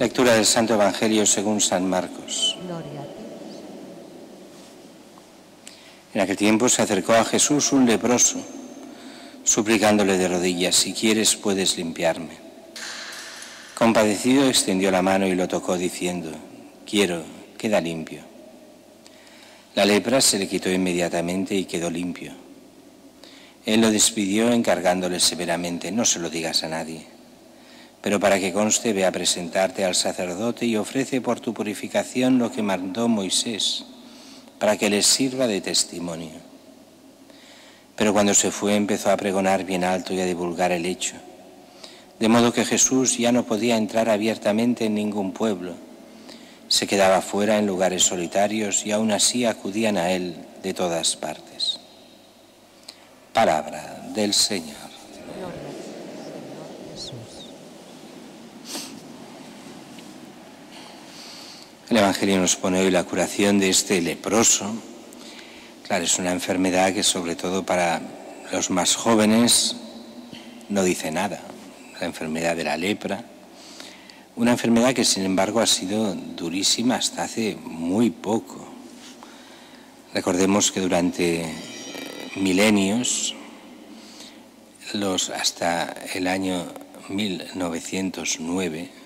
Lectura del Santo Evangelio según San Marcos. Gloria a ti. En aquel tiempo se acercó a Jesús un leproso, suplicándole de rodillas: si quieres puedes limpiarme. Compadecido extendió la mano y lo tocó diciendo: quiero, queda limpio. La lepra se le quitó inmediatamente y quedó limpio. Él lo despidió encargándole severamente: no se lo digas a nadie, pero para que conste ve a presentarte al sacerdote y ofrece por tu purificación lo que mandó Moisés, para que les sirva de testimonio. Pero cuando se fue empezó a pregonar bien alto y a divulgar el hecho, de modo que Jesús ya no podía entrar abiertamente en ningún pueblo. Se quedaba fuera en lugares solitarios y aún así acudían a él de todas partes. Palabra del Señor. Gloria a ti, Señor Jesús. El Evangelio nos pone hoy la curación de este leproso. Claro, es una enfermedad que sobre todo para los más jóvenes no dice nada. La enfermedad de la lepra. Una enfermedad que sin embargo ha sido durísima hasta hace muy poco. Recordemos que durante milenios, hasta el año 1909,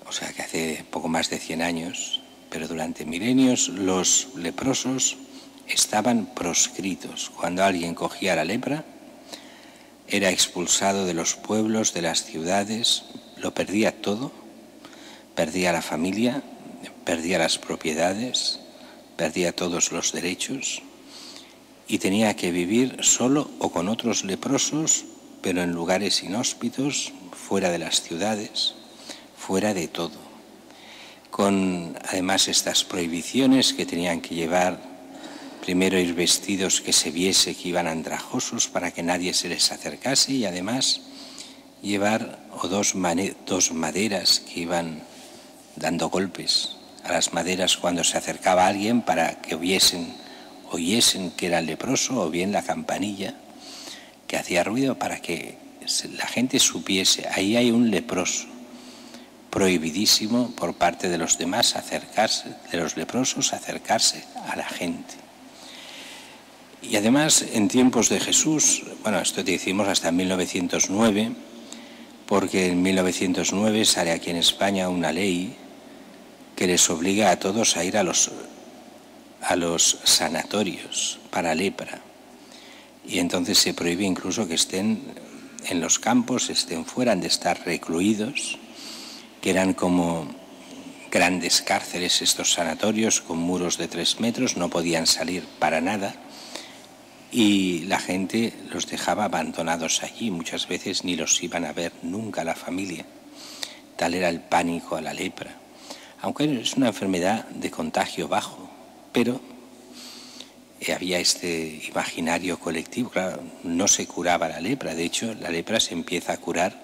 o sea que hace poco más de 100 años, pero durante milenios los leprosos estaban proscritos. Cuando alguien cogía la lepra, era expulsado de los pueblos, de las ciudades, lo perdía todo, perdía la familia, perdía las propiedades, perdía todos los derechos y tenía que vivir solo o con otros leprosos, pero en lugares inhóspitos, fuera de las ciudades, fuera de todo, con además estas prohibiciones que tenían que llevar, primero ir vestidos que se viese que iban andrajosos para que nadie se les acercase, y además llevar dos maderas que iban dando golpes a las maderas cuando se acercaba alguien para que oyesen que era leproso, o bien la campanilla que hacía ruido para que la gente supiese: ahí hay un leproso. Prohibidísimo por parte de los demás de los leprosos acercarse a la gente. Y además en tiempos de Jesús, bueno, esto te decimos hasta 1909, porque en 1909 sale aquí en España una ley que les obliga a todos a ir a los sanatorios para lepra. Y entonces se prohíbe incluso que estén en los campos, estén fuera, han de estar recluidos, que eran como grandes cárceles estos sanatorios con muros de 3 metros, no podían salir para nada y la gente los dejaba abandonados allí, muchas veces ni los iban a ver nunca la familia. Tal era el pánico a la lepra, aunque es una enfermedad de contagio bajo, pero había este imaginario colectivo. Claro, no se curaba la lepra, de hecho la lepra se empieza a curar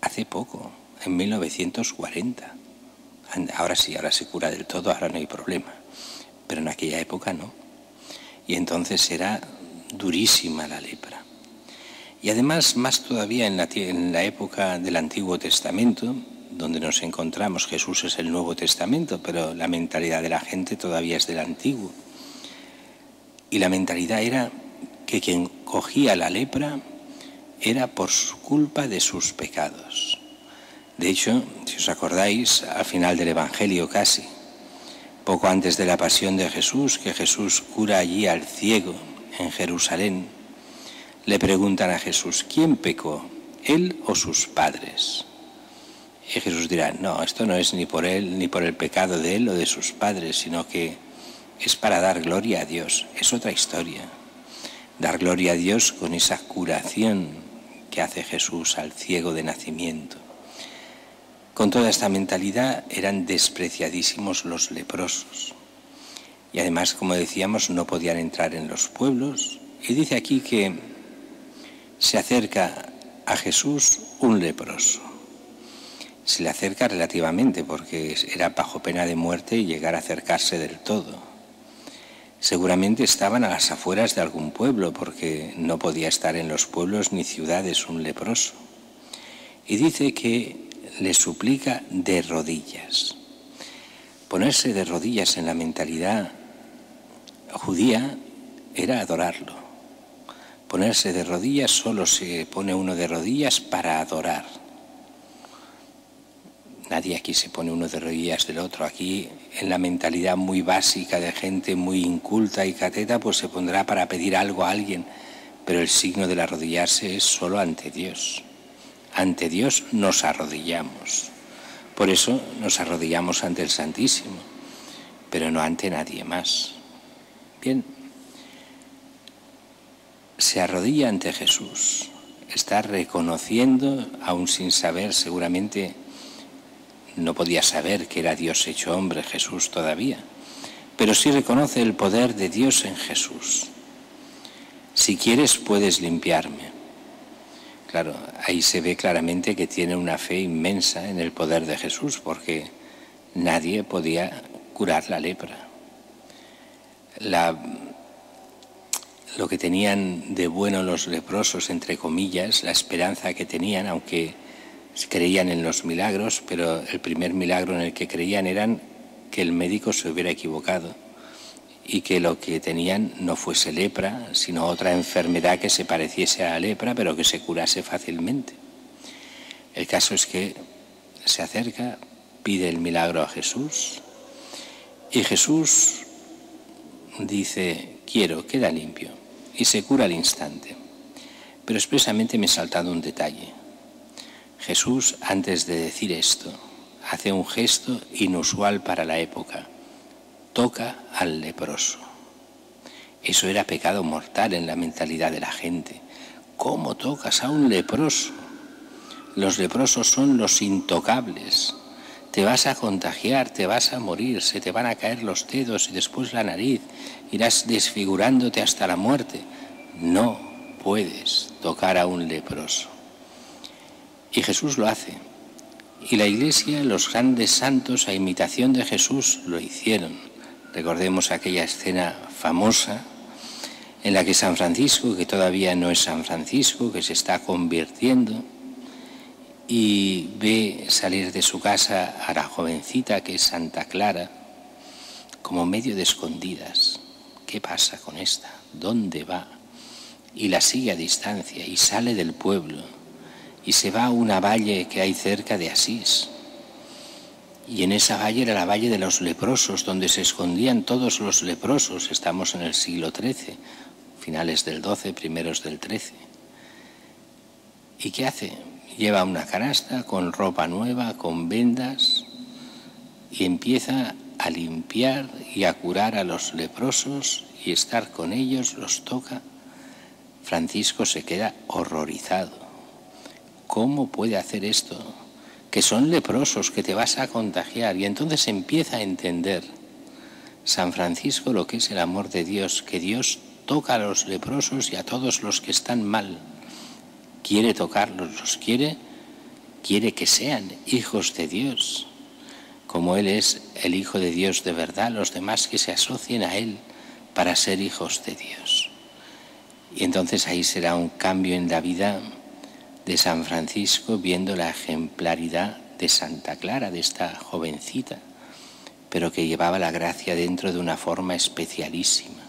hace poco, en 1940. Ahora sí, ahora se cura del todo, ahora no hay problema, pero en aquella época no. Y entonces era durísima la lepra. Y además, más todavía en la época del Antiguo Testamento, donde nos encontramos, Jesús es el Nuevo Testamento, pero la mentalidad de la gente todavía es del Antiguo. Y la mentalidad era que quien cogía la lepra era por su culpa de sus pecados. De hecho, si os acordáis, al final del Evangelio casi, poco antes de la pasión de Jesús, que Jesús cura allí al ciego en Jerusalén, le preguntan a Jesús: ¿quién pecó, él o sus padres? Y Jesús dirá: no, esto no es ni por él ni por el pecado de él o de sus padres, sino que es para dar gloria a Dios. Es otra historia. Dar gloria a Dios con esa curación que hace Jesús al ciego de nacimiento. Con toda esta mentalidad eran despreciadísimos los leprosos. Y además, como decíamos, no podían entrar en los pueblos. Y dice aquí que se acerca a Jesús un leproso. Se le acerca relativamente, porque era bajo pena de muerte llegar a acercarse del todo. Seguramente estaban a las afueras de algún pueblo, porque no podía estar en los pueblos ni ciudades un leproso. Y dice que le suplica de rodillas. Ponerse de rodillas en la mentalidad judía era adorarlo. Ponerse de rodillas, solo se pone uno de rodillas para adorar. Nadie aquí se pone uno de rodillas del otro. Aquí, en la mentalidad muy básica de gente muy inculta y cateta, pues se pondrá para pedir algo a alguien. Pero el signo del arrodillarse es solo ante Dios. Ante Dios nos arrodillamos. Por eso nos arrodillamos ante el Santísimo, pero no ante nadie más. Bien, se arrodilla ante Jesús. Está reconociendo, aún sin saber, seguramente no podía saber que era Dios hecho hombre Jesús todavía, pero sí reconoce el poder de Dios en Jesús. Si quieres, puedes limpiarme. Claro, ahí se ve claramente que tiene una fe inmensa en el poder de Jesús, porque nadie podía curar la lepra. Lo que tenían de bueno los leprosos, entre comillas, la esperanza que tenían, aunque creían en los milagros, pero el primer milagro en el que creían era que el médico se hubiera equivocado y que lo que tenían no fuese lepra, sino otra enfermedad que se pareciese a la lepra, pero que se curase fácilmente. El caso es que se acerca, pide el milagro a Jesús, y Jesús dice: quiero, queda limpio, y se cura al instante. Pero expresamente me he saltado un detalle. Jesús, antes de decir esto, hace un gesto inusual para la época. Toca al leproso. Eso era pecado mortal en la mentalidad de la gente. ¿Cómo tocas a un leproso? Los leprosos son los intocables. Te vas a contagiar, te vas a morir, se te van a caer los dedos y después la nariz. Irás desfigurándote hasta la muerte. No puedes tocar a un leproso. Y Jesús lo hace. Y la Iglesia, los grandes santos, a imitación de Jesús, lo hicieron. Recordemos aquella escena famosa en la que San Francisco, que todavía no es San Francisco, que se está convirtiendo, y ve salir de su casa a la jovencita que es Santa Clara, como medio de escondidas. ¿Qué pasa con esta? ¿Dónde va? Y la sigue a distancia y sale del pueblo y se va a una valle que hay cerca de Asís. Y en esa valle era la valle de los leprosos, donde se escondían todos los leprosos. Estamos en el siglo XIII, finales del XII, primeros del XIII. ¿Y qué hace? Lleva una canasta con ropa nueva, con vendas, y empieza a limpiar y a curar a los leprosos y estar con ellos, los toca. Francisco se queda horrorizado. ¿Cómo puede hacer esto? Que son leprosos, que te vas a contagiar. Y entonces empieza a entender San Francisco lo que es el amor de Dios, que Dios toca a los leprosos y a todos los que están mal. Quiere tocarlos, los quiere que sean hijos de Dios. Como Él es el Hijo de Dios de verdad, los demás que se asocien a Él para ser hijos de Dios. Y entonces ahí será un cambio en la vida de San Francisco, viendo la ejemplaridad de Santa Clara, de esta jovencita, pero que llevaba la gracia dentro de una forma especialísima.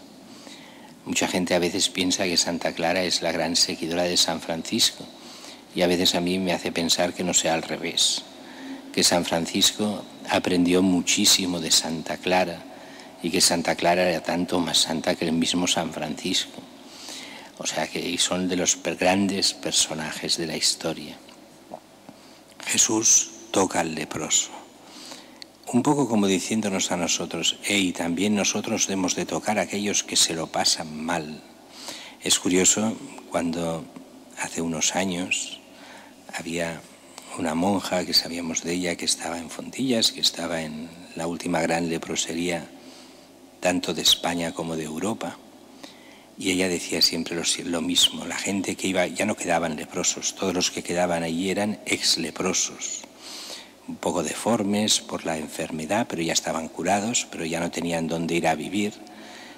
Mucha gente a veces piensa que Santa Clara es la gran seguidora de San Francisco, y a veces a mí me hace pensar que no sea al revés, que San Francisco aprendió muchísimo de Santa Clara, y que Santa Clara era tanto más santa que el mismo San Francisco. O sea que son de los grandes personajes de la historia. Jesús toca al leproso. Un poco como diciéndonos a nosotros, también nosotros hemos de tocar a aquellos que se lo pasan mal. Es curioso, cuando hace unos años había una monja que sabíamos de ella, que estaba en Fontillas, que estaba en la última gran leprosería, tanto de España como de Europa. Y ella decía siempre lo mismo, la gente que iba, ya no quedaban leprosos, todos los que quedaban allí eran ex-leprosos, un poco deformes por la enfermedad, pero ya estaban curados, pero ya no tenían dónde ir a vivir.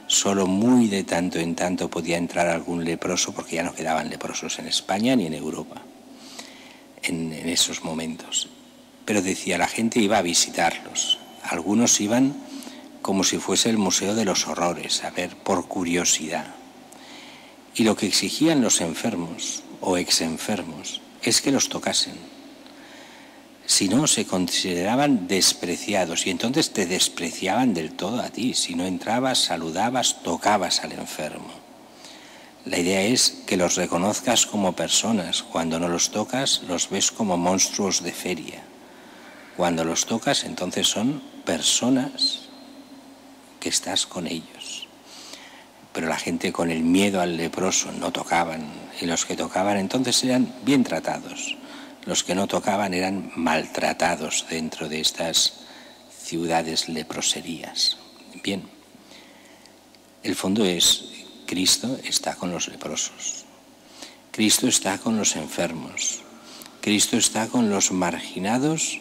Solo muy de tanto en tanto podía entrar algún leproso, porque ya no quedaban leprosos en España ni en Europa, en esos momentos. pero decía, la gente iba a visitarlos. Algunos iban como si fuese el Museo de los Horrores, a ver, por curiosidad. Y lo que exigían los enfermos o exenfermos es que los tocasen. Si no, se consideraban despreciados y entonces te despreciaban del todo a ti. Si no entrabas, saludabas, tocabas al enfermo. La idea es que los reconozcas como personas. Cuando no los tocas, los ves como monstruos de feria. Cuando los tocas, entonces son personas que estás con ellos. Pero la gente con el miedo al leproso no tocaban, y los que tocaban entonces eran bien tratados. Los que no tocaban eran maltratados dentro de estas ciudades leproserías. Bien, el fondo es, Cristo está con los leprosos, Cristo está con los enfermos, Cristo está con los marginados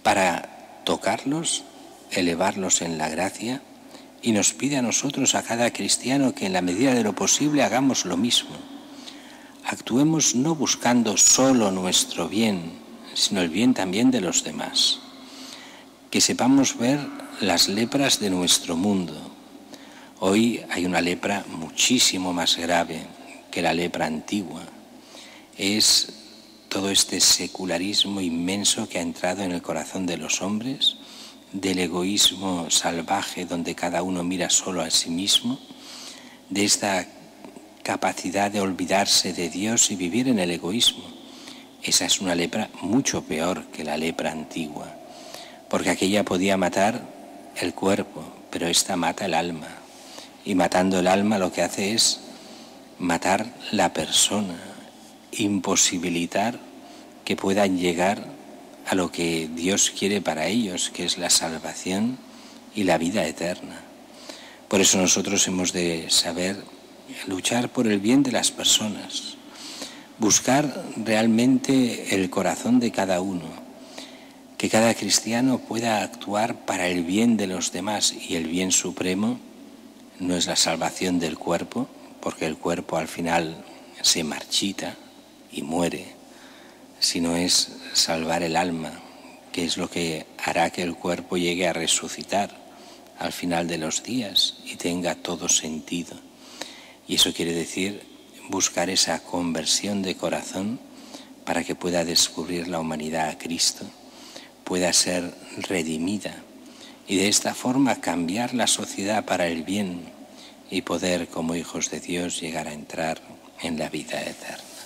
para tocarlos, elevarlos en la gracia, y nos pide a nosotros, a cada cristiano, que en la medida de lo posible hagamos lo mismo. Actuemos no buscando solo nuestro bien, sino el bien también de los demás. Que sepamos ver las lepras de nuestro mundo. Hoy hay una lepra muchísimo más grave que la lepra antigua. Es todo este secularismo inmenso que ha entrado en el corazón de los hombres, del egoísmo salvaje donde cada uno mira solo a sí mismo, de esta capacidad de olvidarse de Dios y vivir en el egoísmo. Esa es una lepra mucho peor que la lepra antigua, porque aquella podía matar el cuerpo, pero esta mata el alma, y matando el alma lo que hace es matar la persona, imposibilitar que puedan llegar a lo que Dios quiere para ellos, que es la salvación y la vida eterna. Por eso nosotros hemos de saber luchar por el bien de las personas, buscar realmente el corazón de cada uno, que cada cristiano pueda actuar para el bien de los demás, y el bien supremo no es la salvación del cuerpo, porque el cuerpo al final se marchita y muere, sino es salvar el alma, que es lo que hará que el cuerpo llegue a resucitar al final de los días y tenga todo sentido. Y eso quiere decir buscar esa conversión de corazón para que pueda descubrir la humanidad a Cristo, pueda ser redimida y de esta forma cambiar la sociedad para el bien y poder, como hijos de Dios, llegar a entrar en la vida eterna.